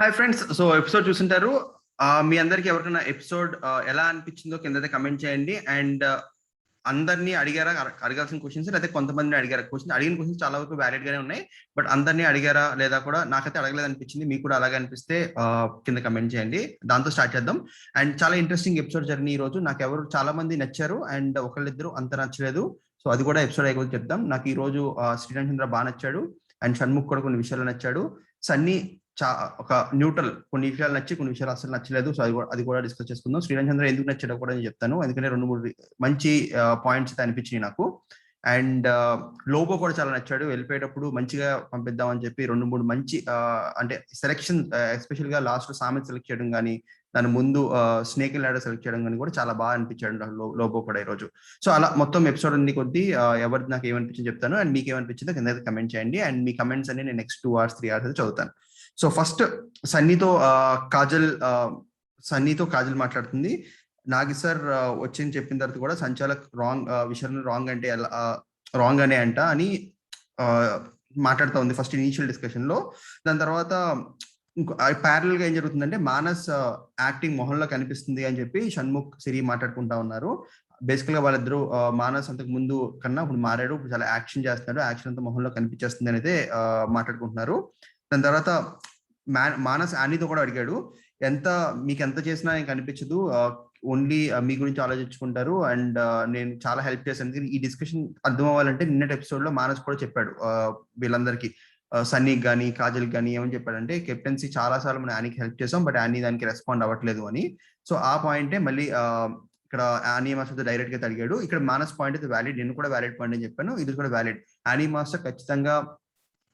Hi friends. So episode చూసింటారు. మీ అందరికి ఎవరికైనా ఎపిసోడ్ ఎలా అనిపించిందో కింద కమెంట్ చేయండి. అండ్ అందరినీ అడిగారా, అడగాల్సిన క్వశ్చన్స్ లేదా కొంతమందిని అడిగారా? అడిగిన క్వశ్చన్స్ చాలా వరకు వ్యాలిడ్ గానే ఉన్నాయి. బట్ అందరినీ అడిగారా లేదా కూడా నాకైతే అడగలేదు అనిపించింది. మీకు కూడా అలాగే అనిపిస్తే కింద కమెంట్ చేయండి. దాంతో స్టార్ట్ చేద్దాం. అండ్ చాలా ఇంట్రెస్టింగ్ ఎపిసోడ్ జరిగింది ఈ రోజు. నాకు ఎవరు చాలా మంది నచ్చారు అండ్ ఒకళ్ళిద్దరు అంత నచ్చలేదు. సో అది కూడా ఎపిసోడ్ అయిపోతే చెప్దాం. నాకు ఈ రోజు శ్రీరామ్ చంద్ర బాగా నచ్చాడు అండ్ షణ్ముఖ్ కూడా కొన్ని విషయాలు నచ్చాడు. సన్నీ ఒక న్యూట్రల్, కొన్ని విషయాలు నచ్చి కొన్ని విషయాలు అసలు నచ్చలేదు. సో అది కూడా డిస్కస్ చేసుకుందాం. శ్రీరామ్ చంద్ర ఎందుకు నచ్చాడో కూడా నేను చెప్తాను, ఎందుకంటే 2-3 మంచి పాయింట్స్ అయితే అనిపించినాయి నాకు. అండ్ లోబో కూడా చాలా నచ్చాడు. వెళ్ళిపోయేటప్పుడు మంచిగా పంపిద్దామని చెప్పి 2-3 మంచి అంటే సెలెక్షన్, ఎస్పెషల్ గా లాస్ట్ సామెత్ సెలెక్ట్ చేయడం కానీ, దాని ముందు స్నేక్ అండ్ ల్యాడర్ సెలెక్ట్ చేయడం కానీ కూడా చాలా బాగా అనిపించాడు లోబో కూడా ఈ రోజు. సో అలా మొత్తం ఎపిసోడ్ ఉంది కొద్దీ ఎవరికి నాకు ఏమనిపించింది చెప్తాను అండ్ మీకు ఏమనిపించిందో కింద కమెంట్ చేయండి. అండ్ మీ కమెంట్స్ అన్ని నేను నెక్స్ట్ 2 hours 3 hours అయితే చదువుతాను. సో ఫస్ట్ సన్నీతో కాజల్ మాట్లాడుతుంది. నాగి సార్ వచ్చి చెప్పిన తర్వాత కూడా సంచాలక్ విషయంలో రాంగ్ అనే అంట అని మాట్లాడుతూ ఉంది ఫస్ట్ ఇనీషియల్ డిస్కషన్ లో. దాని తర్వాత ప్యారల్ గా ఏం జరుగుతుందంటే మానస్ యాక్టింగ్ మొహంలో కనిపిస్తుంది అని చెప్పి షణ్ముఖ్ సిరి మాట్లాడుకుంటా ఉన్నారు. బేసికల్ గా వాళ్ళిద్దరు మానస్ అంతకు ముందు కన్నా ఇప్పుడు మారాడు, ఇప్పుడు చాలా యాక్షన్ చేస్తున్నాడు, యాక్షన్ అంతా మొహంలో కనిపించేస్తుంది అని అయితే మాట్లాడుకుంటున్నారు. దాని తర్వాత మానస్ యానీతో కూడా అడిగాడు, మీకు ఎంత చేసినా నాకు అనిపించదు, ఓన్లీ మీ గురించి ఆలోచించుకుంటారు అండ్ నేను చాలా హెల్ప్ చేశాను. ఈ డిస్కషన్ అర్థం అవ్వాలంటే నిన్నటి ఎపిసోడ్ లో మానస్ కూడా చెప్పాడు వీళ్ళందరికీ, సన్నీకి కానీ కాజల్ కానీ ఏమని చెప్పాడంటే, కెప్టెన్సీ చాలా సార్లు మనం యానీకి హెల్ప్ చేసాం బట్ యానీ దానికి రెస్పాండ్ అవ్వట్లేదు అని. సో ఆ పాయింటే మళ్ళీ ఇక్కడ యానీ మాస్టర్ డైరెక్ట్ గా అడిగాడు. ఇక్కడ మానస్ పాయింట్ అయితే వ్యాలిడ్, నేను కూడా వ్యాలిడ్ పాయింట్ అని చెప్పాను, ఇది కూడా వ్యాలిడ్. యానీ మాస్టర్ ఖచ్చితంగా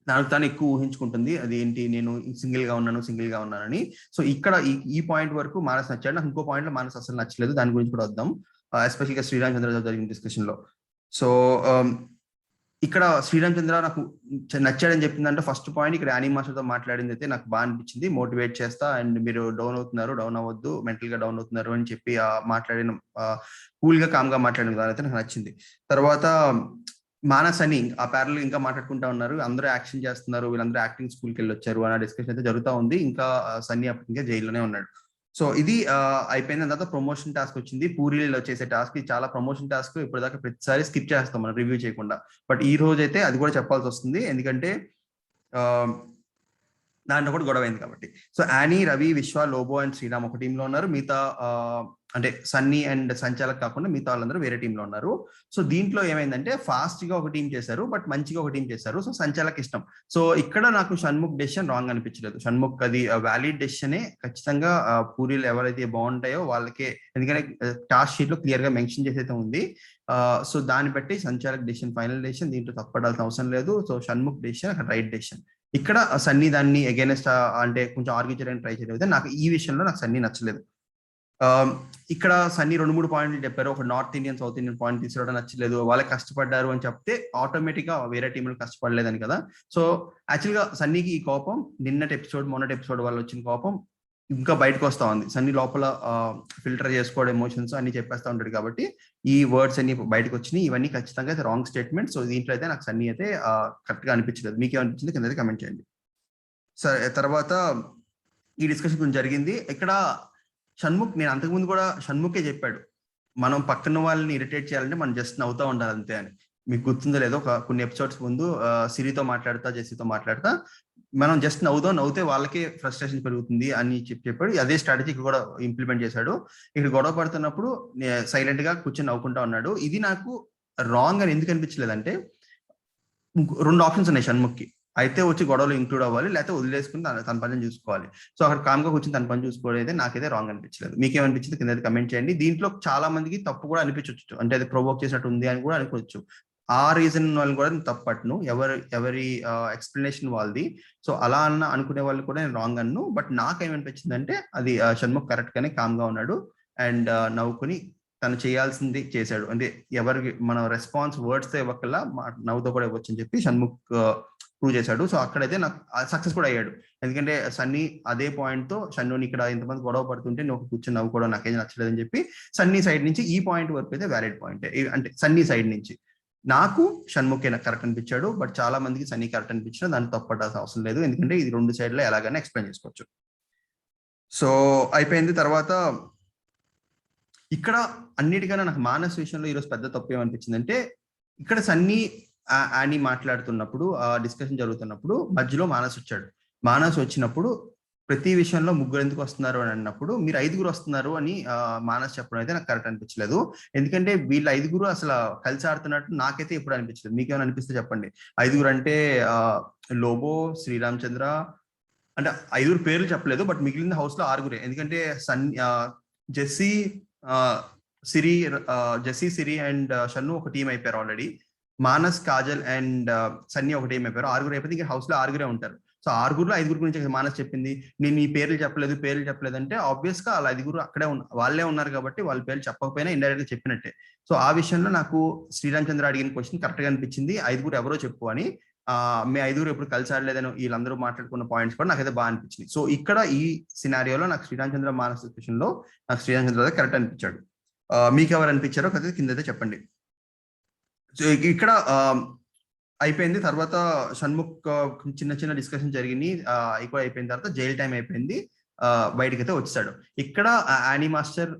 నాకు తాను ఎక్కువ ఊహించుకుంటుంది, అది ఏంటి నేను సింగిల్ గా ఉన్నానని. సో ఇక్కడ ఈ పాయింట్ వరకు మానస్ నచ్చాడు. నాకు ఇంకో పాయింట్ లో మానస్ అసలు నచ్చలేదు, దాని గురించి కూడా వద్దాం, ఎస్పెషల్ గా శ్రీరామ్ చంద్ర జరిగిన డిస్కషన్ లో. సో ఇక్కడ శ్రీరామ్ చంద్ర నాకు నచ్చాడని చెప్పిందంటే ఫస్ట్ పాయింట్, ఇక్కడ యానీ మాస్టర్ తో మాట్లాడింది అయితే నాకు బాగా అనిపించింది. మోటివేట్ చేస్తా అండ్ మీరు డౌన్ అవ్వద్దు, మెంటల్ గా డౌన్ అవుతున్నారు అని చెప్పి మాట్లాడిన కూల్ గా కామ్ గా మాట్లాడిన దాని అయితే నాకు నచ్చింది. తర్వాత మానస్ అని ఆ ప్యారల్ ఇంకా మాట్లాడుకుంటా ఉన్నారు, అందరూ యాక్షన్ చేస్తున్నారు, వీళ్ళందరూ యాక్టింగ్ స్కూల్కి వెళ్ళి వచ్చారు అన్న డిస్కషన్ అయితే జరుగుతూ ఉంది. ఇంకా సన్నీ అప్పటికి ఇంకా జైల్లోనే ఉన్నాడు. సో ఇది అయిపోయిన తర్వాత ప్రమోషన్ టాస్క్ వచ్చింది. పూరీలో చేసే టాస్క్, ఇది చాలా ప్రమోషన్ టాస్క్, ఇప్పటిదాకా ప్రతిసారి స్కిప్ చేస్తాం మనం రివ్యూ చేయకుండా. బట్ ఈ రోజు అయితే అది కూడా చెప్పాల్సి వస్తుంది, ఎందుకంటే దాంట్లో కూడా గొడవ అయింది కాబట్టి. సో యానీ, రవి, విశ్వ, లోబో అండ్ శ్రీరామ్ ఒక టీంలో ఉన్నారు. మిగతా అంటే సన్నీ అండ్ సంచాలక్ కాకుండా మిగతా వాళ్ళందరూ వేరే టీంలో ఉన్నారు. సో దీంట్లో ఏమైందంటే ఫాస్ట్ గా ఒక టీం చేశారు బట్ మంచిగా ఒక టీం చేశారు. సో సంచాలక్ ఇష్టం. సో ఇక్కడ నాకు షణ్ముఖ్ డెసిషన్ రాంగ్ అనిపించలేదు. షణ్ముఖ్ అది వ్యాలిడ్ డెసిషనే. ఖచ్చితంగా పూరీలు ఎవరైతే బాగుంటాయో వాళ్ళకే, ఎందుకంటే టాస్క్ షీట్ లో క్లియర్ గా మెన్షన్ చేసైతే ఉంది. సో దాన్ని బట్టి సంచాలక్ డెసిషన్ ఫైనల్ డెసిషన్, దీంట్లో తప్పడాల్సిన అవసరం లేదు. సో షణ్ముఖ్ డెసిషన్ అక్కడ రైట్ డెసిషన్. ఇక్కడ సన్నీ దాన్ని అగైనెస్ట్ అంటే కొంచెం ఆర్గ్యూ చేయడానికి ట్రై చేయలేదు. నాకు ఈ విషయంలో నాకు సన్నీ నచ్చలేదు. ఇక్కడ సన్నీ 2-3 పాయింట్లు చెప్పారు. ఒక north Indian south Indian point తీసుకురావడం నచ్చలేదు, వాళ్ళకి కష్టపడ్డారు అని చెప్తే ఆటోమేటిక్ గా వేరే టీంలు కష్టపడలేదని కదా. సో యాక్చువల్ గా సన్నీకి ఈ కోపం మొన్నటి ఎపిసోడ్ వల్ల వచ్చిన కోపం ఇంకా బయటకు వస్తా ఉంది. సన్నీ లోపల ఫిల్టర్ చేసుకోవడం, ఎమోషన్స్ అన్ని చెప్పేస్తా ఉంటాడు కాబట్టి ఈ వర్డ్స్ అన్ని బయటకు వచ్చినాయి. ఇవన్నీ ఖచ్చితంగా అయితే రాంగ్ స్టేట్మెంట్. సో దీంట్లో అయితే నాకు సన్నీ అయితే కరెక్ట్ గా అనిపించలేదు. మీకు ఏమనిపించింది కింద కమెంట్ చేయండి. సరే, తర్వాత ఈ డిస్కషన్ కొంచెం జరిగింది. ఇక్కడ షణ్ముఖ్, నేను అంతకుముందు కూడా షణ్ముఖే చెప్పాడు, మనం పక్కన వాళ్ళని ఇరిటేట్ చేయాలంటే మనం జస్ట్ నవ్వుతా ఉండాలి అంతే అని. మీకు గుర్తుందో లేదో, కొన్ని ఎపిసోడ్స్ ముందు సిరితో మాట్లాడతా, జెస్సీతో మాట్లాడతా మనం జస్ట్ నవ్వుతే వాళ్ళకే ఫ్రస్ట్రేషన్ పెరుగుతుంది అని చెప్పాడు. అదే స్ట్రాటజీ ఇక్కడ కూడా ఇంప్లిమెంట్ చేశాడు. ఇక్కడ గొడవ పడుతున్నప్పుడు సైలెంట్ గా కూర్చొని నవ్వుకుంటా ఉన్నాడు. ఇది నాకు రాంగ్ అని ఎందుకు అనిపించలేదంటే, 2 ఆప్షన్స్ ఉన్నాయి షణ్ముఖ్కి. అయితే వచ్చి గొడవలు ఇంక్లూడ్ అవ్వాలి, లేకపోతే వదిలేసుకుని తన పని చూసుకోవాలి. సో అక్కడ కామ్గా కూర్చొని తన పని చూసుకోవడం అయితే నాకైతే రాంగ్ అనిపించలేదు. మీకేమనిపించింది కింద కమెంట్ చేయండి. దీంట్లో చాలా మందికి తప్పు కూడా అనిపించవచ్చు, అంటే అది ప్రొవోక్ చేసినట్టు ఉంది అని కూడా అనుకోవచ్చు. ఆ రీజన్ వాళ్ళు కూడా తప్పట్ను, ఎవరి ఎక్స్ప్లెనేషన్ వాళ్ళది. సో అలా అనుకునే వాళ్ళు కూడా నేను రాంగ్ అన్ను. బట్ నాకేమనిపించింది అంటే అది షణ్ముఖ్ కరెక్ట్ గానే కామ్ గా ఉన్నాడు అండ్ నవ్వుకుని తను చేయాల్సింది చేశాడు. అంటే ఎవరికి మనం రెస్పాన్స్ వర్డ్స్ తో ఇవ్వకల్లా నవ్వుతో కూడా ఇవ్వచ్చు అని చెప్పి షణ్ముఖ్ ప్రూవ్ చేశాడు. సో అక్కడైతే నాకు సక్సెస్ కూడా అయ్యాడు. ఎందుకంటే సన్నీ అదే పాయింట్ తో షన్నుని ఇక్కడ ఇంతమంది గొడవ పడుతుంటే నువ్వు కూర్చొని నవ్వుకోవడం నాకేం నచ్చలేదని చెప్పి సన్నీ సైడ్ నుంచి ఈ పాయింట్ వరకు అయితే వ్యాలిడ్ పాయింట్. అంటే సన్నీ సైడ్ నుంచి నాకు షణ్ముఖే నాకు కరెక్ట్ అనిపించాడు. బట్ చాలా మందికి సన్నీ కరెక్ట్ అనిపించినా దాన్ని తప్పడాల్సిన అవసరం లేదు, ఎందుకంటే ఇది 2 సైడ్లో ఎలాగైనా ఎక్స్ప్లెయిన్ చేసుకోవచ్చు. సో అయిపోయింది. తర్వాత ఇక్కడ అన్నిటికన్నా నాకు మానస్ విషయంలో ఈరోజు పెద్ద తప్పు ఏమనిపించింది అంటే, ఇక్కడ సన్నీ యానీ మాట్లాడుతున్నప్పుడు ఆ డిస్కషన్ జరుగుతున్నప్పుడు మధ్యలో మానస్ వచ్చాడు. మానస్ వచ్చినప్పుడు ప్రతి విషయంలో ముగ్గురు ఎందుకు వస్తున్నారు అని అన్నప్పుడు మీరు 5గురు వస్తున్నారు అని మానస్ చెప్పడం అయితే నాకు కరెక్ట్ అనిపించలేదు. ఎందుకంటే వీళ్ళ 5గురు అసలు కలిసి ఆడుతున్నట్టు నాకైతే ఎప్పుడు అనిపించలేదు. మీకేమైనా అనిపిస్తే చెప్పండి. 5గురు అంటే లోబో, శ్రీరామచంద్ర, అంటే 5గురు పేర్లు చెప్పలేదు, బట్ మిగిలిన హౌస్ లో 6గురే. ఎందుకంటే జెస్సీ, సిరి, సిరి అండ్ షన్ను ఒక టీం అయిపోయారు ఆల్రెడీ. మానస్, కాజల్ అండ్ సన్నీ ఒక టీం అయిపోయారు. 6గురు అయిపోతే ఇంకా హౌస్ లో 6గురే ఉంటారు. సో 6గురులో 5గురు గురించి మానస్ చెప్పింది. నేను ఈ పేర్లు చెప్పలేదు అంటే ఆబ్వియస్ గా వాళ్ళ 5గురు అక్కడే వాళ్ళే ఉన్నారు కాబట్టి వాళ్ళ పేర్లు చెప్పకపోయినా ఇండైరెక్ట్ గా చెప్పినట్టే. సో ఆ విషయంలో నాకు శ్రీరామచంద్ర అడిగిన క్వశ్చన్ కరెక్ట్ గా అనిపించింది. 5గురు ఎవరో చెప్పు అని. మీ 5గురు ఎప్పుడు కలిసి ఆడలేదని వీళ్ళందరూ మాట్లాడుకున్న పాయింట్స్ కూడా నాకైతే బాగా అనిపించింది. సో ఇక్కడ ఈ సినారియోలో నాకు శ్రీరామచంద్ర మానస్ క్వశ్చన్ లో నాకు శ్రీరామచంద్ర కరెక్ట్ అనిపించాడు. మీకు ఎవరు అనిపించారో కదా కింద అయితే చెప్పండి. సో ఇక్కడ అయిపోయింది. తర్వాత షణ్ముఖ్ చిన్న చిన్న డిస్కషన్ జరిగింది. ఎక్కువ అయిపోయిన తర్వాత జైల్ టైం అయిపోయింది. బయటకి అయితే వచ్చాడు. ఇక్కడ యానీ మాస్టర్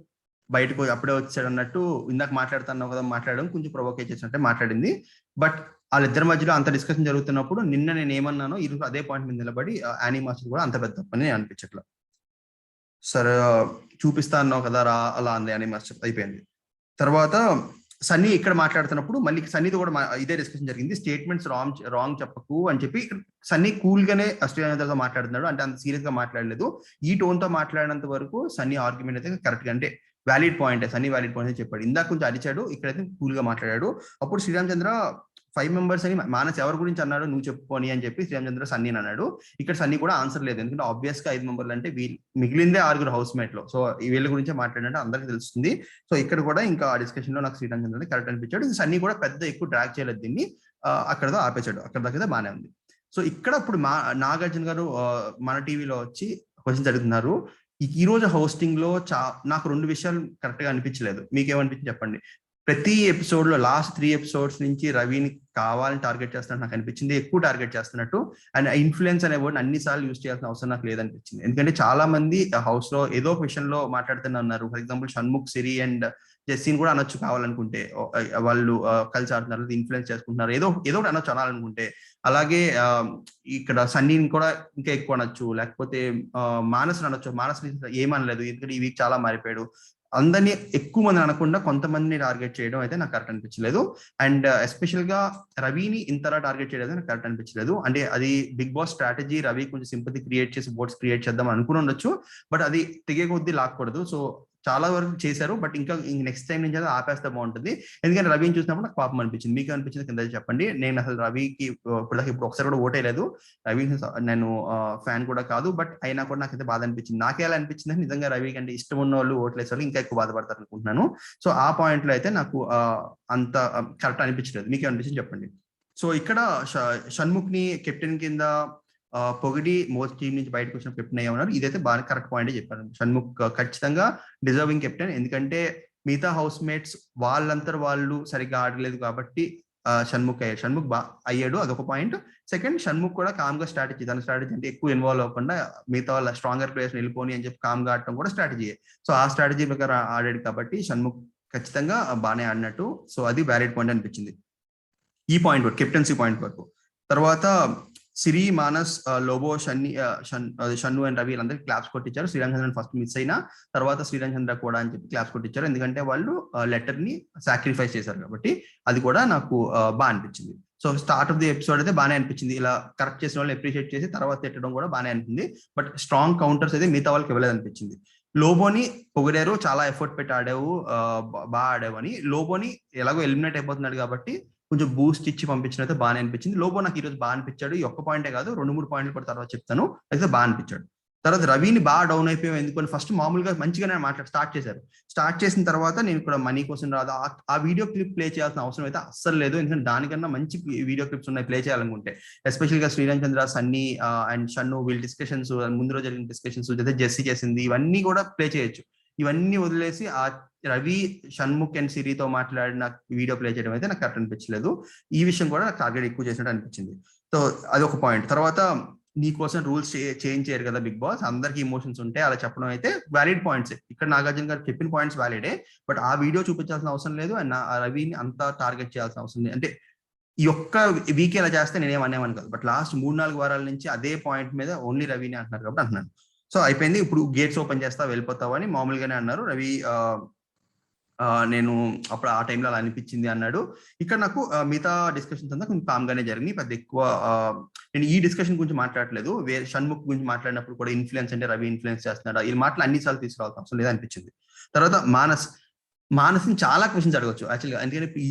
బయటకు అప్పుడే వచ్చాడు అన్నట్టు ఇందాక మాట్లాడుతున్నావు కదా, మాట్లాడడం కొంచెం ప్రొవోకేట్ చేసినట్టే మాట్లాడింది. బట్ వాళ్ళిద్దరి మధ్యలో అంత డిస్కషన్ జరుగుతున్నప్పుడు నిన్న నేను ఏమన్నానో ఈరోజు అదే పాయింట్ మీద నిలబడి యానీ మాస్టర్ కూడా అంత పెద్ద తప్పని అనిపించట్లా. సరే చూపిస్తా అన్నావు కదా రా అలా అంది యానీ మాస్టర్. అయిపోయింది. తర్వాత సన్నీ ఇక్కడ మాట్లాడుతున్నప్పుడు మళ్ళీ సన్నీతో కూడా ఇదే డిస్కషన్ జరిగింది. స్టేట్మెంట్స్ రాంగ్ చెప్పకు అని చెప్పి సన్నీ కూల్ గానే శ్రీరామచంద్రతో మాట్లాడుతున్నాడు. అంటే అంత సీరియస్ గా మాట్లాడలేదు. ఈ టోన్ తో మాట్లాడినంత వరకు సన్నీ ఆర్గ్యుమెంట్ అయితే కరెక్ట్ గా, అంటే valid point, Sunny valid point చెప్పాడు. ఇందాక కొంచెం అరిచాడు, ఇక్కడైతే కూల్ గా మాట్లాడాడు. అప్పుడు శ్రీరామచంద్ర 5 మెంబర్స్ అని మానస్ ఎవరి గురించి అన్నాడు నువ్వు చెప్పుకొని అని చెప్పి శ్రీరామచంద్ర సన్నీని అన్నాడు. ఇక్కడ సన్నీ కూడా ఆన్సర్ లేదు. ఎందుకంటే ఆబ్వియస్ గా 5 మెంబర్లు అంటే మిగిలిందే 6గురు హౌస్ మేట్ లో. సో వీళ్ళ గురించే మాట్లాడినట్టు అందరికీ తెలుస్తుంది. సో ఇక్కడ కూడా ఇంకా ఆ డిస్కషన్ లో నాకు శ్రీరామచంద్ర కరెక్ట్ అనిపించాడు. సన్నీ కూడా పెద్ద ఎక్కువ డ్రాగ్ చేయలేదు దీన్ని, అక్కడతో ఆపేశాడు. అక్కడ దాకా బాగానే ఉంది. సో ఇక్కడ ఇప్పుడు నాగార్జున గారు మన టీవీలో వచ్చి క్వశ్చన్స్ అడుగుతున్నారు. ఈ రోజు హోస్టింగ్ లో నాకు 2 విషయాలు కరెక్ట్ గా అనిపించలేదు. మీకేమనిపించింది చెప్పండి. ప్రతి ఎపిసోడ్ లో లాస్ట్ 3 ఎపిసోడ్స్ నుంచి రవిని కావాలని టార్గెట్ చేస్తున్నట్టు నాకు అనిపించింది. ఎక్కువ టార్గెట్ చేస్తున్నట్టు. అండ్ ఇన్ఫ్లుయెన్స్ అనే వర్డ్ అన్ని సార్లు యూజ్ చేయాల్సిన అవసరం నాకు లేదనిపించింది. ఎందుకంటే చాలా మంది హౌస్ లో ఏదో ఒక విషయంలో మాట్లాడుతూనే ఉన్నారు. For example Shanmukh, Siri and జెస్సీని కూడా అనొచ్చు కావాలనుకుంటే. వాళ్ళు కలిసి ఆడుతున్నారు, ఇన్ఫ్లుయెన్స్ చేసుకుంటున్నారు, ఏదో ఒకటి అనొచ్చు అనాలనుకుంటే. అలాగే ఇక్కడ సన్నీని కూడా ఇంకా ఎక్కువ అనొచ్చు, లేకపోతే మానస్ అనొచ్చు. మానస్ ఏమనలేదు, ఎందుకంటే ఈ వీక్ చాలా మారిపోయాడు. అందరినీ ఎక్కువ మంది అనకుండా కొంతమందిని టార్గెట్ చేయడం అయితే నాకు కరెక్ట్ అనిపించలేదు. అండ్ ఎస్పెషల్ గా రవిని ఇంతలా టార్గెట్ చేయడం అయితే నాకు కరెక్ట్ అనిపించలేదు. అంటే అది బిగ్ బాస్ స్ట్రాటజీ, రవి కొంచెం సింపతి క్రియేట్ చేసి బోట్స్ క్రియేట్ చేద్దాం అనుకుని ఉండొచ్చు, బట్ అది తెగే కొద్దీ లాక్కూడదు. సో చాలా వరకు చేశారు, బట్ ఇంకా నెక్స్ట్ టైం నుంచి ఆపేస్తే బాగుంటుంది. ఎందుకంటే రవిని చూసినప్పుడు నాకు పాపం అనిపించింది. మీకు అనిపించింది కింద చెప్పండి. నేను అసలు రవికి ఇప్పుడు ఒకసారి కూడా ఓటేయలేదు. రవి నేను ఫ్యాన్ కూడా కాదు, బట్ అయినా కూడా నాకైతే బాధ అనిపించింది. నాకే ఎలా అనిపించింది నిజంగా రవి కంటే ఇష్టం ఉన్న వాళ్ళు ఓట్లేసే వాళ్ళు ఇంకా ఎక్కువ బాధపడతారు అనుకుంటున్నాను. సో ఆ పాయింట్ లో అయితే నాకు అంత కరెక్ట్ అనిపించలేదు. మీకు అనిపించింది చెప్పండి. సో ఇక్కడ షణ్ముఖ్ ని కెప్టెన్ కింద పొగిడి మోస్ట్ టీం నుంచి బయటకు వచ్చిన కెప్టెన్ అయ్యా ఉన్నారు. ఇదైతే బాగా కరెక్ట్ పాయింట్ చెప్పారు. షణ్ముఖ్ ఖచ్చితంగా డిజర్వింగ్ కెప్టెన్. ఎందుకంటే మిగతా హౌస్ మేట్స్ వాళ్ళంతా వాళ్ళు సరిగ్గా ఆడలేదు కాబట్టి షణ్ముఖ్ అయ్యాడు. షణ్ముఖ్ అయ్యాడు, అదొక పాయింట్. సెకండ్, షణ్ముఖ్ కూడా కామ్ గా స్ట్రాటజీ, దాని స్ట్రాటజీ అంటే ఎక్కువ ఇన్వాల్వ్ అవ్వకుండా మిగతా వాళ్ళ స్ట్రాంగర్ ప్లేయర్స్ వెళ్ళిపోని అని చెప్పి కామ్ గా ఆడటం కూడా స్ట్రాటజీ. సో ఆ స్ట్రాటజీ ప్రకారం ఆడాడు కాబట్టి షణ్ముఖ్ ఖచ్చితంగా బాగానే ఆడినట్టు. సో అది వ్యాలిడ్ పాయింట్ అనిపించింది ఈ పాయింట్ వరకు, కెప్టెన్సీ పాయింట్ వరకు. తర్వాత సిరి, మానస్, లోబో, షన్ను అండ్ రవి అందరికి క్లాప్స్ కొట్టించారు. శ్రీరామచంద్రన్ ఫస్ట్ మిస్ అయినా తర్వాత శ్రీరామచంద్ర కూడా అని చెప్పి క్లాప్స్ కొట్టించారు. ఎందుకంటే వాళ్ళు లెటర్ ని సాక్రిఫైస్ చేశారు కాబట్టి. అది కూడా నాకు బాగా అనిపించింది. So start of the episode అయితే బాగానే అనిపించింది. ఇలా కరెక్ట్ చేసిన వాళ్ళు అప్రిషియేట్ చేసి తర్వాత తిట్టడం కూడా బాగానే అనిపించింది. బట్ స్ట్రాంగ్ కౌంటర్స్ అయితే మిగతా వాళ్ళకి ఇవ్వలేదు అనిపించింది. లోబోని పొగిడారు, చాలా ఎఫర్ట్ పెట్టి ఆడావు, బాగా ఆడావు అని. లోబోని ఎలాగో ఎలిమినేట్ అయిపోతున్నాడు కాబట్టి కొంచెం బూస్ట్ ఇచ్చి పంపించినైతే బాగా అనిపించింది. లోబో నాకు ఈరోజు బాగా అనిపించాడు. ఈ ఒక్క పాయింటే కాదు, 2-3 పాయింట్లు కూడా తర్వాత చెప్తాను, అయితే బాగా అనిపించాడు. తర్వాత రవిని బాగా డౌన్ అయిపోయాం ఎందుకని ఫస్ట్ మామూలుగా మంచిగానే స్టార్ట్ చేసిన తర్వాత నేను ఇక్కడ మనీ కోసం రాదు ఆ వీడియో క్లిప్ ప్లే చేయాల్సిన అవసరం అయితే అస్సలు లేదు. ఎందుకంటే దానికన్నా మంచి వీడియో క్లిప్స్ ఉన్నాయి ప్లే చేయాలనుకుంటే. ఎస్పెషల్ గా శ్రీరామచంద్ర, సన్నీ అండ్ షన్ను వీళ్ళ డిస్కషన్స్, ముందు రోజు జరిగిన డిస్కషన్స్, జెస్సీ చేసింది, ఇవన్నీ కూడా ప్లే చేయొచ్చు. ఇవన్నీ వదిలేసి ఆ రవి, షణ్ముఖ్ అండ్ సిరితో మాట్లాడిన వీడియో ప్లే చేయడం అయితే నాకు కరెక్ట్ అనిపించలేదు. ఈ విషయం కూడా నాకు టార్గెట్ ఎక్కువ చేసినట్టు అనిపించింది. సో అది ఒక పాయింట్. తర్వాత నీ కోసం రూల్స్ చేంజ్ చేయరు కదా బిగ్ బాస్, అందరికి ఇమోషన్స్ ఉంటాయి అలా చెప్పడం అయితే వ్యాలిడ్ పాయింట్స్. ఇక్కడ నాగార్జున గారు చెప్పిన పాయింట్స్ వ్యాలిడే, బట్ ఆ వీడియో చూపించాల్సిన అవసరం లేదు అండ్ రవిని అంతా టార్గెట్ చేయాల్సిన అవసరం లేదు. అంటే ఈ ఒక్క వీక్ ఎలా చేస్తే నేనేమనేమని కాదు, బట్ లాస్ట్ 3-4 వారాల నుంచి అదే పాయింట్ మీద ఓన్లీ రవిని అంటున్నారు కాబట్టి అంటున్నాను. సో అయిపోయింది, ఇప్పుడు గేట్స్ ఓపెన్ చేస్తా వెళ్ళిపోతావు అని మామూలుగానే అన్నారు. రవి నేను అప్పుడు ఆ టైంలో అలా అనిపించింది అన్నాడు. ఇక్కడ నాకు మిగతా డిస్కషన్స్ అంతా కొంచెం కామ్ గానే జరిగినాయి, పెద్ద ఎక్కువ నేను ఈ డిస్కషన్ గురించి మాట్లాడలేదు. వేరే షణ్ముఖ్ గురించి మాట్లాడినప్పుడు కూడా ఇన్ఫ్లుయెన్స్ అంటే రవి ఇన్ఫ్లుయెన్స్ చేస్తున్నాడు, ఈ మాటలు అన్నిసార్లు తీసుకురావాల్సిన అవసరం లేదనిపించింది. తర్వాత మానస్ని చాలా క్వశ్చన్స్ అడగచ్చు యాక్చువల్గా, ఎందుకంటే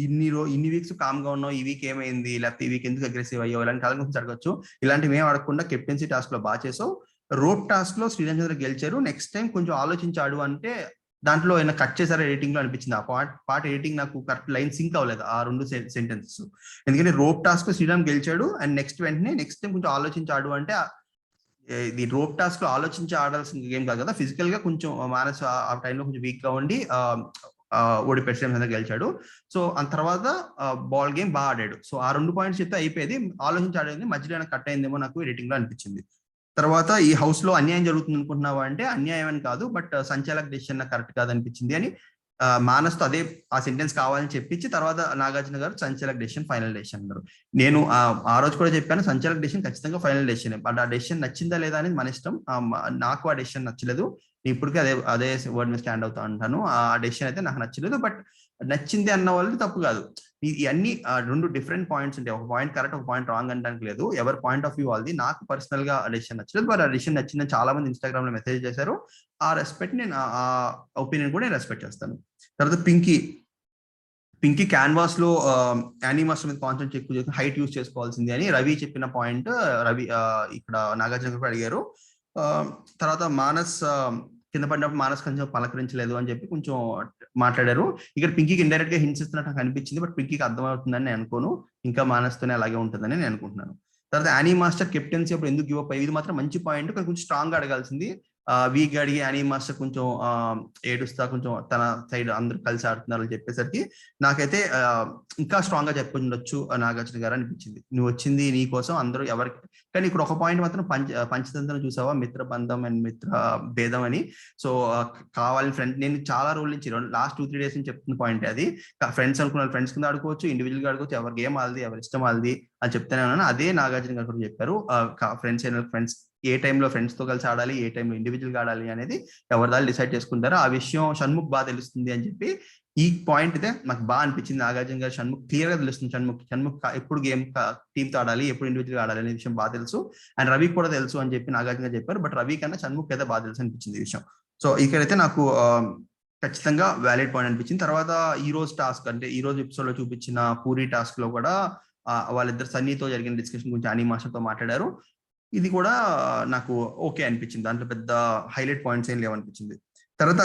ఇన్ని వీక్స్ కామ్ గా ఉన్నావు, ఈ వీక్ ఏమైంది, లేకపోతే ఈ వీక్ ఎందుకు అగ్రెసివ్ అయ్యావు, ఇలాంటి చాలా క్వశ్చన్స్ అడగచ్చు. ఇలాంటివి ఏం అడగకుండా కెప్టెన్సీ టాస్క్ లో బాగా చేసావు, రోప్ టాస్క్ లో శ్రీరామచంద్ర గెలిచారు, నెక్స్ట్ టైం కొంచెం ఆలోచించాడు అంటే దాంట్లో ఏమైనా కట్ చేశారా ఎడిటింగ్ లో అనిపించింది. ఆ పార్ట్ ఎడిటింగ్ నాకు కరెక్ట్ లైన్ సింక్ అవ్వలేదు ఆ 2 సెంటెన్సెస్. ఎందుకంటే రోప్ టాస్క్ శ్రీరామ్ గెలిచాడు అండ్ నెక్స్ట్ టైం కొంచెం ఆలోచించాడు అంటే ఇది రోప్ టాస్క్ లో ఆలోచించి ఆడాల్సిన గేమ్ కాదు కదా, ఫిజికల్ గా కొంచెం మానస్ ఆ టైంలో కొంచెం వీక్ గా ఉండి ఓడిపోయి శ్రీరామ్ గెలిచాడు. సో ఆ తర్వాత బాల్ గేమ్ బాగా ఆడాడు. సో ఆ 2 పాయింట్స్ చెప్తే అయిపోయేది, ఆలోచించి ఆడేది మధ్యలో కట్ అయిందేమో నాకు ఎడిటింగ్ లో అనిపించింది. తర్వాత ఈ హౌస్ లో అన్యాయం జరుగుతుంది అనుకుంటున్నావా అంటే అన్యాయం అని కాదు, బట్ సంచాలక్ డెసిషన్ నాకు కరెక్ట్ కాదనిపించింది అని మానస్ తో అదే ఆ సెంటెన్స్ కావాలని చెప్పించి తర్వాత నాగార్జున గారు సంచాలక్ డెసిషన్ ఫైనల్ డెసిషన్ అన్నారు. నేను ఆ రోజు కూడా చెప్పాను సంచాలక్ డెసిషన్ ఖచ్చితంగా ఫైనల్ డెసిషన్, బట్ ఆ డెసిషన్ నచ్చిందా లేదా అనేది మన ఇష్టం. నాకు ఆ డెసిషన్ నచ్చలేదు, ఇప్పటికీ అదే వర్డ్ మీద స్టాండ్ అవుతా ఉంటాను. ఆ డెసిషన్ అయితే నాకు నచ్చలేదు, బట్ నచ్చింది అన్న వాళ్ళు తప్పు కాదు. ఇవన్నీ 2 డిఫరెంట్ పాయింట్స్ ఉంటాయి, ఒక పాయింట్ కరెక్ట్ ఒక పాయింట్ రాంగ్ అనడానికి లేదు, ఎవరి పాయింట్ ఆఫ్ వ్యూ వాళ్ళది. నాకు పర్సనల్ గా డెసిషన్ నచ్చలేదు, బట్ ఆ డెసిషన్ నచ్చిందని చాలా మంది ఇన్స్టాగ్రామ్ లో మెసేజ్ చేశారు. ఆ రెస్పెక్ట్ నేను ఆ ఒపీనియన్ కూడా నేను రెస్పెక్ట్ చేస్తాను. తర్వాత పింకీ క్యాన్వాస్ లో యానీ మాస్టర్ మీద కాన్సెంట్రేట్ ఎక్కువ చేసి హైట్ యూజ్ చేసుకోవాల్సింది అని రవి చెప్పిన పాయింట్ రవి ఇక్కడ నాగార్జున కూడా అడిగారు. తర్వాత మానస్ కింద పడినప్పుడు మానస్ కొంచెం పలకరించలేదు అని చెప్పి కొంచెం మాట్లాడారు. ఇక్కడ పింకీకి ఇండైరెక్ట్ గా హింట్స్ ఇస్తున్నట్టు నాకు అనిపించింది, బట్ పింకీకి అర్థమవుతుందని నేను అనుకోను, ఇంకా మానస్తోనే అలాగే ఉంటుందని నేను అనుకుంటున్నాను. తర్వాత యానీ మాస్టర్ కెప్టెన్సీ అప్పుడు ఎందుకు గివ్ అప్ అయ్యి, ఇది మాత్రం మంచి పాయింట్, కొంచెం స్ట్రాంగ్ గా అడగాల్సింది. వీక్ అడిగి యానీ మాస్టర్ కొంచెం ఏడుస్తా కొంచెం తన సైడ్ అందరూ కలిసి ఆడుతున్నారు అని చెప్పేసరికి నాకైతే ఇంకా స్ట్రాంగ్ గా చెప్పుకుండొచ్చు నాగార్జున గారు అనిపించింది. నువ్వు వచ్చింది నీ కోసం, అందరూ ఎవరికి. కానీ ఇక్కడ ఒక పాయింట్ మాత్రం పంచతంత్రం చూసావా, మిత్ర బంధం అండ్ మిత్ర భేదం అని. సో కావాలని ఫ్రెండ్, నేను చాలా రోజుల నుంచి లాస్ట్ 2-3 డేస్ నుంచి చెప్తున్న పాయింట్ అది. ఫ్రెండ్స్ అనుకున్న ఫ్రెండ్స్ కింద ఆడుకోవచ్చు, ఇండివిజువల్ గా ఆడుకోవచ్చు, ఎవరి గేమ్ వాళ్ళది, ఎవరి ఇష్టం వాళ్ళది అని చెప్తానే ఉన్నాను. అదే నాగార్జున గారు కూడా చెప్పారు, ఫ్రెండ్స్ ఏ టైంలో ఫ్రెండ్స్ తో కలిసి ఆడాలి, ఏ టైంలో ఇండివిజువల్ గా ఆడాలి అనేది ఎవరిదాలు డిసైడ్ చేసుకుంటారో. ఆ విషయం షణ్ముఖ్ బాగా తెలుస్తుంది అని చెప్పి ఈ పాయింట్ అయితే నాకు బాగా అనిపించింది. నాగార్జున గారు షణ్ముఖ్ క్లియర్ గా తెలుస్తుంది, షణ్ముఖ్ ఎప్పుడు గేమ్ టీమ్ తో ఆడాలి, ఎప్పుడు ఇండివిజువల్ గా ఆడాలి అనే విషయం బాగా తెలుసు, అండ్ రవి కూడా తెలుసు అని చెప్పి నాగార్జున గారు చెప్పారు. బట్ రవి కన్నా షణ్ముఖ్ అయితే బాగా తెలుసు అనిపించింది ఈ విషయం. సో ఇక్కడైతే నాకు ఖచ్చితంగా వ్యాలిడ్ పాయింట్ అనిపించింది. తర్వాత ఈ రోజు టాస్క్ అంటే ఈ రోజు ఎపిసోడ్ లో చూపించిన పూరి టాస్క్ లో కూడా వాళ్ళిద్దరు సన్నీతో జరిగిన డిస్కషన్ గురించి యానీ మాస్టర్ తో మాట్లాడారు. ఇది కూడా నాకు ఓకే అనిపించింది, దాంట్లో పెద్ద హైలైట్ పాయింట్స్ ఏం లేవనిపించింది. తర్వాత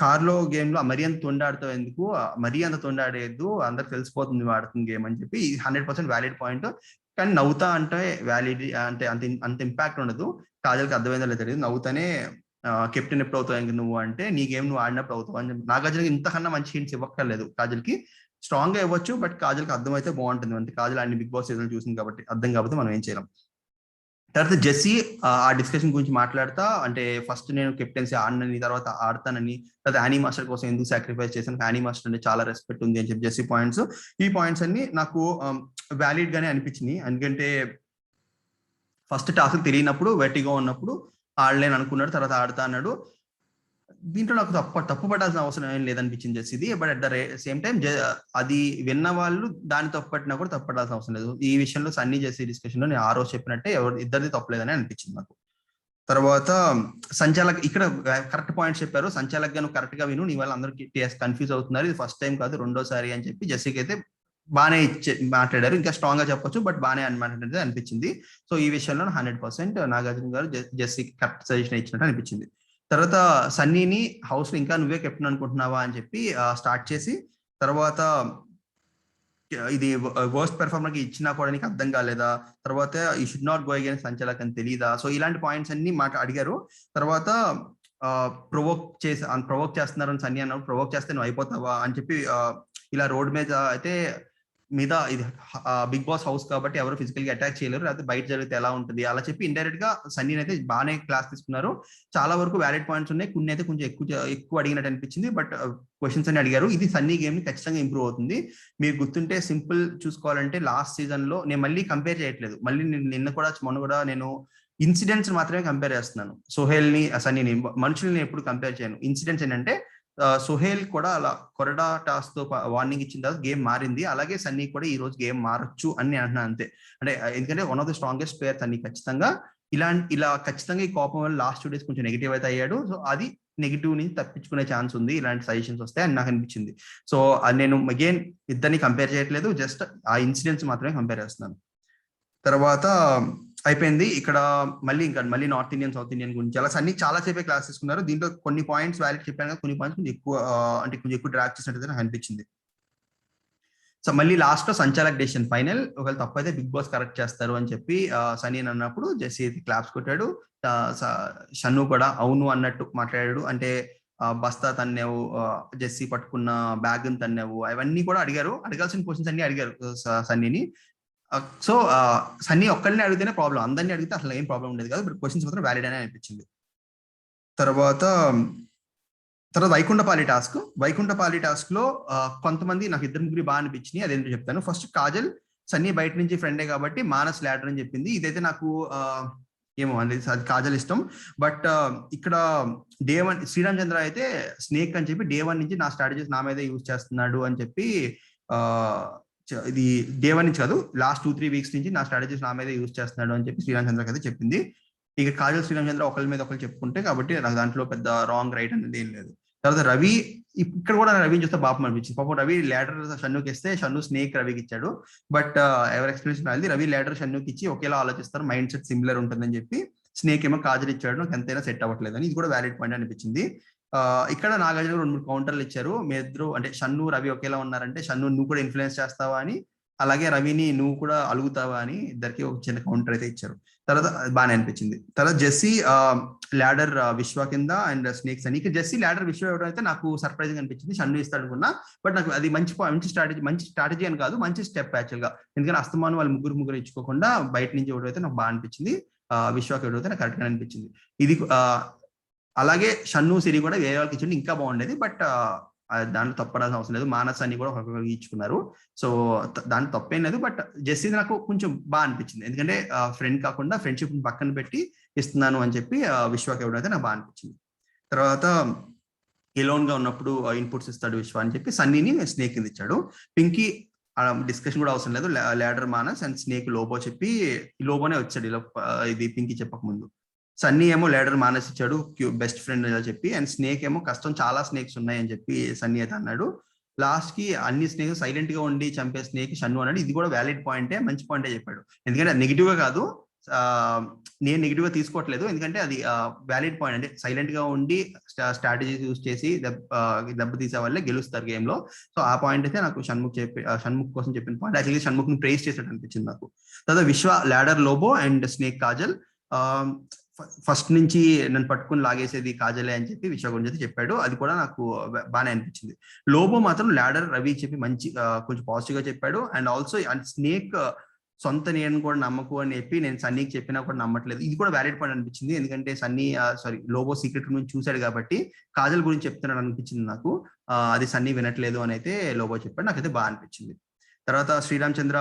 కార్ లో గేమ్ లో మరీ అంత తొండాడుతావు ఎందుకు, మరీ అంత తొండాడేద్దు, అందరికి తెలిసిపోతుంది ఆడుతుంది గేమ్ అని చెప్పి 100% వ్యాలిడ్ పాయింట్. కానీ నవ్వుతా అంటే వ్యాలిడ్ అంటే అంత ఇంపాక్ట్ ఉండదు. కాజల్కి అర్థమైందో లేదు తెలియదు, నవ్వుతానే కెప్టెన్ ఎప్పుడు అవుతావు నువ్వు అంటే నీ గేమ్ నువ్వు ఆడినప్పుడు అవుతావు అని చెప్పి నాగార్జునకి ఇంతకన్నా మంచి హింట్స్ ఇవ్వక్కర్లేదు. కాజల్కి స్ట్రాంగ్ గా ఇవ్వచ్చు, బట్ కాజల్కి అర్థమైతే బాగుంటుంది, అంటే కాజల్ అన్ని బిగ్ బాస్ సీజన్ చూసింది కాబట్టి. అర్థం కాబట్టి మనం ఏం చేయలేం. తర్వాత జెస్సీ ఆ డిస్కషన్ గురించి మాట్లాడతా అంటే ఫస్ట్ నేను కెప్టెన్సీ ఆడనని, తర్వాత ఆడతానని, తర్వాత యానీ మాస్టర్ కోసం ఎందుకు సాక్రిఫైస్ చేశాను, యానీ మాస్టర్ అంటే చాలా రెస్పెక్ట్ ఉంది అని చెప్పి జెస్సీ పాయింట్స్, ఈ పాయింట్స్ అన్ని నాకు వ్యాలిడ్ గానే అనిపించినాయి. ఎందుకంటే ఫస్ట్ టాస్క్ తెలియనప్పుడు వెట్టిగా ఉన్నప్పుడు ఆడలేని అనుకున్నాడు, తర్వాత ఆడతా అన్నాడు. దీంట్లో నాకు తప్పు పడాల్సిన అవసరం ఏం లేదనిపించింది జెస్సీది, but at the same time అది విన్న వాళ్ళు దాన్ని తప్పుపట్టినా కూడా తప్పడాల్సిన అవసరం లేదు. ఈ విషయంలో సన్నీ జెస్సీ డిస్కషన్ లో నేను ఆ రోజు చెప్పినట్టే ఇద్దరిది తప్పలేదని అనిపించింది నాకు. తర్వాత సంచాలక్ ఇక్కడ కరెక్ట్ పాయింట్స్ చెప్పారు, సంచాలక్ గా నువ్వు కరెక్ట్ గా విను, నీ వల్ల అందరికి కన్ఫ్యూజ్ అవుతున్నారు, ఇది ఫస్ట్ టైం కాదు రెండోసారి అని చెప్పి జెస్సీకి అయితే బాగానే మాట్లాడారు. ఇంకా స్ట్రాంగ్ గా చెప్పొచ్చు, బట్ బాగానే మాట్లాడేది అనిపించింది. సో ఈ విషయంలో 100% నాగార్జున గారు జెస్సీకి కరెక్ట్ సజెషన్ ఇచ్చినట్టు అనిపించింది. తర్వాత సన్నీని హౌస్ లో ఇంకా నువ్వే కెప్టెన్ అనుకుంటున్నావా అని చెప్పి స్టార్ట్ చేసి, తర్వాత ఇది వర్స్ట్ పెర్ఫార్మర్ కి ఇచ్చినా కూడా నీకు అర్థం కాలేదా, తర్వాత you should not go against సంచాలక్ అని తెలీదా. సో ఇలాంటి పాయింట్స్ అన్ని అడిగారు. తర్వాత ప్రొవోక్ చేస్తున్నారని సన్నీ అన్నప్పుడు ప్రొవోక్ చేస్తే నువ్వు అయిపోతావా అని చెప్పి ఇలా రోడ్ మీద అయితే మీద ఇది బిగ్ బాస్ హౌస్ కాబట్టి ఎవరు ఫిజికల్ గా అటాక్ చేయలేరు, లేకపోతే బయట జరిగితే ఎలా ఉంటుంది అలా చెప్పి ఇండైరెక్ట్ గా సన్నీని అయితే బాగానే క్లాస్ తీసుకున్నారు. చాలా వరకు వ్యాలిడ్ పాయింట్స్ ఉన్నాయి, కొన్ని అయితే కొంచెం ఎక్కువ అడిగినట్టు అనిపించింది. బట్ క్వశ్చన్స్ అని అడిగారు. ఇది సన్నీ గేమ్ ని ఖచ్చితంగా ఇంప్రూవ్ అవుతుంది. మీరు గుర్తుంటే సింపుల్ చూసుకోవాలంటే లాస్ట్ సీజన్ లో నేను మళ్ళీ కంపేర్ చేయట్లేదు, మళ్ళీ నిన్న కూడా మొన్న కూడా నేను ఇన్సిడెంట్స్ మాత్రమే కంపేర్ చేస్తున్నాను. సోహెల్ ని సన్నీని, మనుషుల్ని ఎప్పుడు కంపేర్ చేయను. ఇన్సిడెంట్స్ ఏంటంటే సోహెల్ కూడా అలా కొరడా టాస్ తో వార్నింగ్ ఇచ్చిన తర్వాత గేమ్ మారింది, అలాగే సన్నీ కూడా ఈ రోజు గేమ్ మారచ్చు అని అంటున్నా అంతే. అంటే ఎందుకంటే one of the strongest player Sunny. ఖచ్చితంగా ఇలా ఖచ్చితంగా ఈ కోపం వల్ల లాస్ట్ 2 days కొంచెం నెగిటివ్ అయితే అయ్యాడు. సో అది నెగిటివ్ నుంచి తప్పించుకునే ఛాన్స్ ఉంది ఇలాంటి సజెషన్స్ వస్తాయి అని నాకు అనిపించింది. సో నేను అగైన్ ఇద్దరిని కంపేర్ చేయట్లేదు, జస్ట్ ఆ ఇన్సిడెంట్స్ మాత్రమే కంపేర్ చేస్తున్నాను. తర్వాత అయిపోయింది. ఇక్కడ మళ్ళీ నార్త్ ఇండియన్ సౌత్ ఇండియన్ గురించి అలా అన్ని చాలా సేపే క్లాస్ తీసుకున్నారు. దీంట్లో కొన్ని పాయింట్స్ వ్యాలిడ్ చెప్పాను, కొన్ని పాయింట్స్ కొంచెం ఎక్కువ అంటే కొంచెం ఎక్కువ డ్రాక్ చేసినట్టు నాకు అనిపించింది. సో మళ్ళీ లాస్ట్ లో సంచాలక్ డెసిషన్ ఫైనల్, ఒకవేళ తప్పైతే బిగ్ బాస్ కరెక్ట్ చేస్తారు అని చెప్పి సనీ అన్నప్పుడు జెస్సీ అయితే క్లాప్స్ కొట్టాడు. షన్ను కూడా అవును అన్నట్టు మాట్లాడాడు. అంటే బస్తా తన్నావు, జెస్సీ పట్టుకున్న బ్యాగ్ తన్నావు, అవన్నీ కూడా అడిగారు. అడగాల్సిన క్వశ్చన్స్ అన్ని అడిగారు సన్నీని. సో సన్నీ ఒక్కరిని అడిగితేనే ప్రాబ్లం, అందరినీ అడిగితే అసలు ఏం ప్రాబ్లం ఉండేది కాదు. బట్ క్వశ్చన్స్ మాత్రం వ్యాలిడ్ అనే అనిపించింది. తర్వాత వైకుంఠపాలి టాస్క్ లో కొంతమంది నాకు 2-3 బాగా అనిపించినాయి, అదేంటో చెప్తాను. ఫస్ట్ కాజల్, సన్నీ బయట నుంచి ఫ్రెండే కాబట్టి మానస్ ల్యాడర్ అని చెప్పింది. ఇదైతే నాకు ఏమో అది కాజల్ ఇష్టం. బట్ ఇక్కడ డే 1 శ్రీరామ్ చంద్ర అయితే స్నేక్ అని చెప్పి డే 1 నుంచి నా స్ట్రాటజీస్ నా మీద యూజ్ చేస్తున్నాడు అని చెప్పి, ఇది డే 1 నుంచి కాదు, లాస్ట్ 2-3 weeks నుంచి నా స్ట్రాటజీస్ నా మీద యూజ్ చేస్తున్నాడు అని చెప్పి శ్రీరామ్ చంద్రకి అయితే చెప్పింది. ఇక కాజల్ శ్రీరామ్ చంద్ర ఒకరి మీద ఒకరు చెప్పుకుంటే కాబట్టి నాకు దాంట్లో పెద్ద రాంగ్ రైట్ అనేది ఏం లేదు. తర్వాత రవి, ఇక్కడ కూడా రవిని చూస్తే పాపం అనిపించింది. పాపం రవి ల్యాడర్ షన్నుకి ఇస్తే షన్ను స్నేక్ రవికి ఇచ్చాడు. బట్ ఎవరి ఎక్స్ప్లెనేషన్ రాలేదు. రవి ల్యాడర్ షన్నుకి ఇచ్చి ఒకేలా ఆలోచిస్తారు, మైండ్ సెట్ సిమిలర్ ఉంటుందని చెప్పి స్నేక్ ఏమో కాజల్ ఇచ్చాడు, నాకు ఎంతైనా సెట్ అవ్వట్లేదు అని. ఇది కూడా వ్యాలిడ్ పాయింట్ అనిపించింది. ఇక్కడ నాగార్జున 2-3 కౌంటర్లు ఇచ్చారు. మీ ఇద్దరు అంటే షన్ను రవి ఒకేలా ఉన్నారంటే షన్ను నువ్వు కూడా ఇన్ఫ్లుయెన్స్ చేస్తావా అని, అలాగే రవిని నువ్వు కూడా అలుగుతావా అని ఇద్దరికి ఒక చిన్న కౌంటర్ అయితే ఇచ్చారు. తర్వాత బాగానే అనిపించింది. తర్వాత జెస్సీ ల్యాడర్ విశ్వ కింద అండ్ స్నేక్స్ అని. ఇక జెస్సీ ల్యాడర్ విశ్వ ఇవ్వడం అయితే నాకు సర్ప్రైజింగ్ అనిపించింది. షన్ను ఇస్తాడు అనుకున్నా, బట్ నాకు అది మంచి స్ట్రాటజీ అని కాదు, మంచి స్టెప్ యాక్చువల్ గా. ఎందుకంటే అస్తమానం వాళ్ళు ముగ్గురు ఇచ్చుకోకుండా బయట నుంచి ఇవ్వడం అయితే నాకు బాగా అనిపించింది. విశ్వకి ఇవ్వడం అయితే నాకు కరెక్ట్ గా అనిపించింది. ఇది అలాగే షన్ను సిరి కూడా వేరే వాళ్ళకి ఇచ్చింది ఇంకా బాగుండేది. బట్ దాంట్లో తప్పడాల్సిన అవసరం లేదు, మానస్ అని కూడా ఒకరికి ఇచ్చుకున్నారు. సో దాంట్లో తప్పేం లేదు. బట్ జెస్సీ నాకు కొంచెం బాగా అనిపించింది, ఎందుకంటే ఫ్రెండ్ కాకుండా ఫ్రెండ్షిప్ పక్కన పెట్టి ఇస్తున్నాను అని చెప్పి విశ్వకి ఇవ్వడం అయితే నాకు బాగా అనిపించింది. తర్వాత ఎలోన్ గా ఉన్నప్పుడు ఇన్పుట్స్ ఇస్తాడు విశ్వ అని చెప్పి సన్నీని స్నేక్ కింద ఇచ్చాడు. పింకీ డిస్కషన్ కూడా అవసరం లేదు, ladder Manas and snake Lobo చెప్పి లోబోనే వచ్చాడు ఇది పింకీ చెప్పక ముందు. సన్నీ ఏమో ల్యాడర్ మానస్ ఇచ్చాడు బెస్ట్ ఫ్రెండ్ అని చెప్పి, అండ్ స్నేక్ ఏమో కష్టం చాలా స్నేక్స్ ఉన్నాయి అని చెప్పి సన్నీ అయితే అన్నాడు. లాస్ట్ కి అన్ని స్నేక్ సైలెంట్ గా ఉండి చంపే స్నేక్ షన్ను అన్నాడు. ఇది కూడా వ్యాలిడ్ పాయింటే, మంచి పాయింటే చెప్పాడు. ఎందుకంటే నెగిటివ్ గా కాదు, నేను నెగిటివ్ గా తీసుకోవట్లేదు, ఎందుకంటే అది వ్యాలిడ్ పాయింట్. అంటే సైలెంట్ గా ఉండి స్ట్రాటజీస్ యూజ్ చేసి దెబ్బ తీసే వాళ్ళే గెలుస్తారు గేమ్ లో. సో ఆ పాయింట్ అయితే నాకు షణ్ముఖ్ కోసం చెప్పిన పాయింట్. యాక్చువల్లీ షణ్ముఖ్ ని ప్రైజ్ చేసినట్టు అనిపించింది నాకు. తర్వాత విశ్వ, ladder, Lobo and snake Kajal. First నుంచి నన్ను పట్టుకుని లాగేసేది కాజలే అని చెప్పి విశ్వ గురించి అయితే చెప్పాడు. అది కూడా నాకు బాగానే అనిపించింది. లోబో మాత్రం ల్యాడర్, రవి చెప్పి మంచి కొంచెం పాజిటివ్ గా చెప్పాడు. అండ్ ఆల్సో స్నేక్ సొంత నేను కూడా నమ్మకు అని చెప్పి నేను సన్నీకి చెప్పినా కూడా నమ్మట్లేదు. ఇది కూడా వ్యాలిడ్ పాయింట్ అనిపించింది, ఎందుకంటే లోబో సీక్రెట్ నుంచి చూశాడు కాబట్టి కాజల్ గురించి చెప్తున్నాడు అనిపించింది నాకు. అది సన్నీ వినట్లేదు అని అయితే లోబో చెప్పాడు, నాకైతే బాగా అనిపించింది. తర్వాత శ్రీరామ్ చంద్ర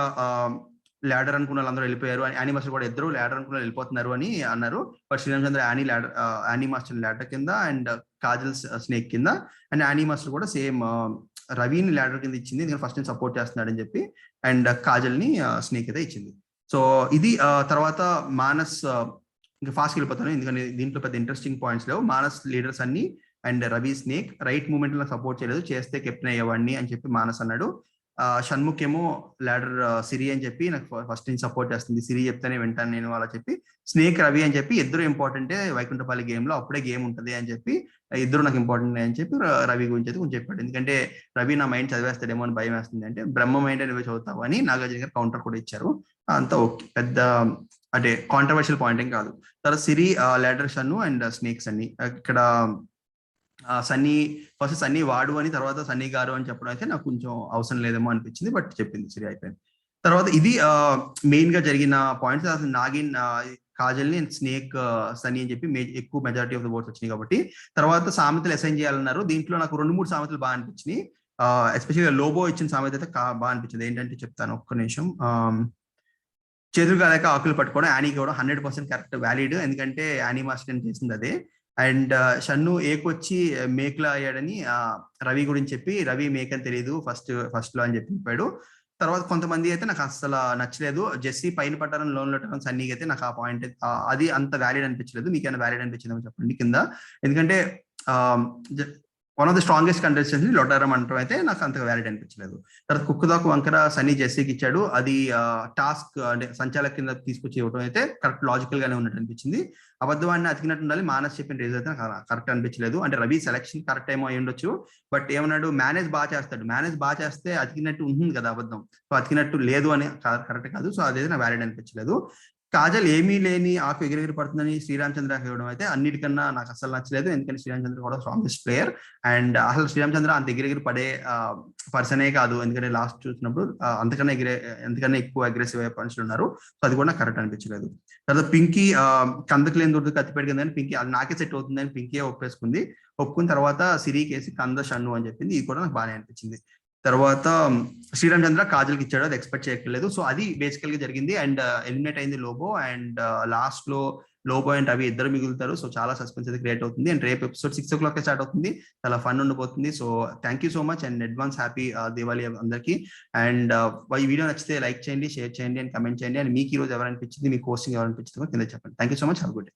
ల్యాడర్ అనుకున్న వాళ్ళందరూ వెళ్ళిపోయారు, యానీ మాస్టర్ కూడా ఇద్దరు ల్యాడర్ అనుకున్న వెళ్ళిపోతున్నారు అని అన్నారు. But Sriram Chandra Annie master ladder కింద అండ్ కాజల్ స్నేక్ కింద, అండ్ యానీ మాస్టర్ కూడా సేమ్ రవిని ల్యాడర్ కింద ఇచ్చింది, ఎందుకంటే ఫస్ట్ నేను సపోర్ట్ చేస్తున్నాడు అని చెప్పి, అండ్ కాజల్ ని స్నేక్ అయితే ఇచ్చింది. సో ఇది తర్వాత మానస్ ఇంకా ఫాస్ట్ వెళ్ళిపోతాను, ఎందుకంటే దీంట్లో పెద్ద ఇంట్రెస్టింగ్ పాయింట్స్ లేవు. మానస్ లీడర్స్ అన్ని and Ravi snake right moment లో సపోర్ట్ చేయలేదు, చేస్తే కెప్టెన్ అయ్యేవాడిని అని చెప్పి మానస్ అన్నాడు. షణ్ముఖ్ ఏమో ల్యాడర్ సిరి అని చెప్పి నాకు ఫస్ట్ నుంచి సపోర్ట్ చేస్తుంది, సిరి చెప్తేనే వింటాను నేను అలా చెప్పి. స్నేక్ రవి అని చెప్పి ఇద్దరు ఇంపార్టెంటే వైకుంఠపాలి గేమ్ లో, అప్పుడే గేమ్ ఉంటుంది అని చెప్పి ఇద్దరు నాకు ఇంపార్టెంట్ అని చెప్పి రవి గురించి అయితే కొంచెం చెప్పాడు. ఎందుకంటే రవి నా మైండ్ చదివేస్తాడేమో అని భయం వేస్తుంది, అంటే బ్రహ్మ మైండ్ నువ్వే చదువుతావు అని నాగార్జున గారు కౌంటర్ కూడా ఇచ్చారు. అంతా ఓకే, పెద్ద అంటే కాంట్రవర్షియల్ పాయింట్ ఏం కాదు. తర్వాత సిరి, ల్యాడర్, షన్ను అండ్ స్నేక్స్ అన్ని. ఇక్కడ సన్నీ ఫస్ట్ సన్నీ వాడు అని, తర్వాత సన్నీ గారు అని చెప్పడం అయితే నాకు కొంచెం అవసరం లేదేమో అనిపించింది, బట్ చెప్పింది సరే అయిపోయింది. తర్వాత ఇది మెయిన్ గా జరిగిన పాయింట్స్. అసలు నాగిన్ కాజల్ ని స్నేక్ సన్నీ అని చెప్పి ఎక్కువ మెజారిటీ ఆఫ్ ద ఓట్స్ వచ్చినాయి కాబట్టి తర్వాత సామెతలు అసైన్ చేయాలన్నారు. దీంట్లో నాకు 2-3 సామెతలు బాగా అనిపించినాయి. ఎస్పెషల్గా లోబో ఇచ్చిన సామెత అయితే బాగా అనిపించింది. ఏంటంటే చెప్తాను ఒక్క నిమిషం. చేతులు కాలేక ఆకులు పట్టుకోవడం యానీ కూడా 100% కరెక్ట్ వ్యాలిడ్, ఎందుకంటే యానీ మాస్టర్ చేసింది అదే. అండ్ షన్ను ఏకొచ్చి మేక్లా అయ్యాడని రవి గురించి చెప్పి, రవి మేక్ అని తెలియదు ఫస్ట్ లో అని చెప్పాడు. తర్వాత కొంతమంది అయితే నాకు అసలు నచ్చలేదు. జెస్సీ పైన పట్టాలని లోన్ లెట్టడం సన్నీకి అయితే నాకు ఆ పాయింట్ అది అంత వ్యాలిడ్ అనిపించలేదు. మీకైనా వ్యాలిడ్ అనిపించిందేమో చెప్పండి కింద. ఎందుకంటే one of the strongest contestants ని లొటారం అనడం అయితే నాకు అంతగా వ్యాలిడ్ అనిపించలేదు. తర్వాత కుక్కుదాకు వంకర సన్నీ జెస్సీకి ఇచ్చాడు. అది టాస్క్ అంటే సంచాలక కింద తీసుకొచ్చి ఇవ్వడం అయితే కరెక్ట్ లాజికల్ గానే ఉన్నట్టు అనిపించింది. అబద్ధవాడిని అతికినట్టు ఉండాలి, మానస్ చెప్పిన రీజన్ అయితే నాకు కరెక్ట్ అనిపించలేదు. అంటే రవి సెలక్షన్ కరెక్ట్ ఏమో అయి ఉండొచ్చు, బట్ ఏమన్నాడు మేనేజ్ బాగా చేస్తాడు, మేనేజ్ బాగా చేస్తే అతికినట్టు ఉంటుంది కదా అబద్ధం, సో అతికినట్టు లేదు అని కరెక్ట్ కాదు. సో అదైతే నాకు వ్యాలిడ్ అనిపించలేదు. కాజల్ ఏమీ లేని ఆకు ఎగిరెగిరి పడుతుందని శ్రీరామచంద్ర ఇవ్వడం అయితే అన్నిటికన్నా నాకు అసలు నచ్చలేదు. ఎందుకంటే శ్రీరామచంద్ర కూడా స్ట్రాంగెస్ట్ ప్లేయర్, అండ్ అసలు శ్రీరామచంద్ర అంత ఎగిరెగిరి పడే పర్సనే కాదు. ఎందుకంటే లాస్ట్ చూసినప్పుడు ఎంతకన్నా ఎక్కువ అగ్రెసివ్ అయ్యే పనులు ఉన్నారు. సో అది కూడా నాకు కరెక్ట్ అనిపించలేదు. తర్వాత పింకీ కందకు లేని దొరికి కత్తి పెరిగిందని పింకీ అది నాకే సెట్ అవుతుందని పింకీ ఒప్పుకున్న తర్వాత సిరికి కంద షన్ను అని చెప్పింది. ఇది కూడా నాకు బాగానే అనిపించింది. తర్వాత శ్రీరామచంద్ర కాజల్కి ఇచ్చాడు, అది ఎక్స్పెక్ట్ చేయట్లేదు. సో అది బేసికల్ గా జరిగింది. అండ్ ఎలిమినేట్ అయింది లోబో, అండ్ లాస్ట్ లో లోబో అండ్ రవి ఇద్దరు మిగులుతారు. సో చాలా సస్పెన్స్ అయితే క్రియేట్ అవుతుంది. అండ్ రేపు ఎపిసోడ్ 6 o'clock స్టార్ట్ అవుతుంది. చాలా ఫన్ ఉండబోతుంది. So thank you so much and advance happy Diwali అందరికి. అండ్ ఈ వీడియో నచ్చితే లైక్ చేయండి, షేర్ చేయండి అండ్ కమెంట్ చేయండి. అండ్ మీకు ఈ రోజు ఎవరనిపించింది, మీకు హోస్టింగ్ ఎవరనిపించింది కింద చెప్పండి. Thank you so much. Have good day.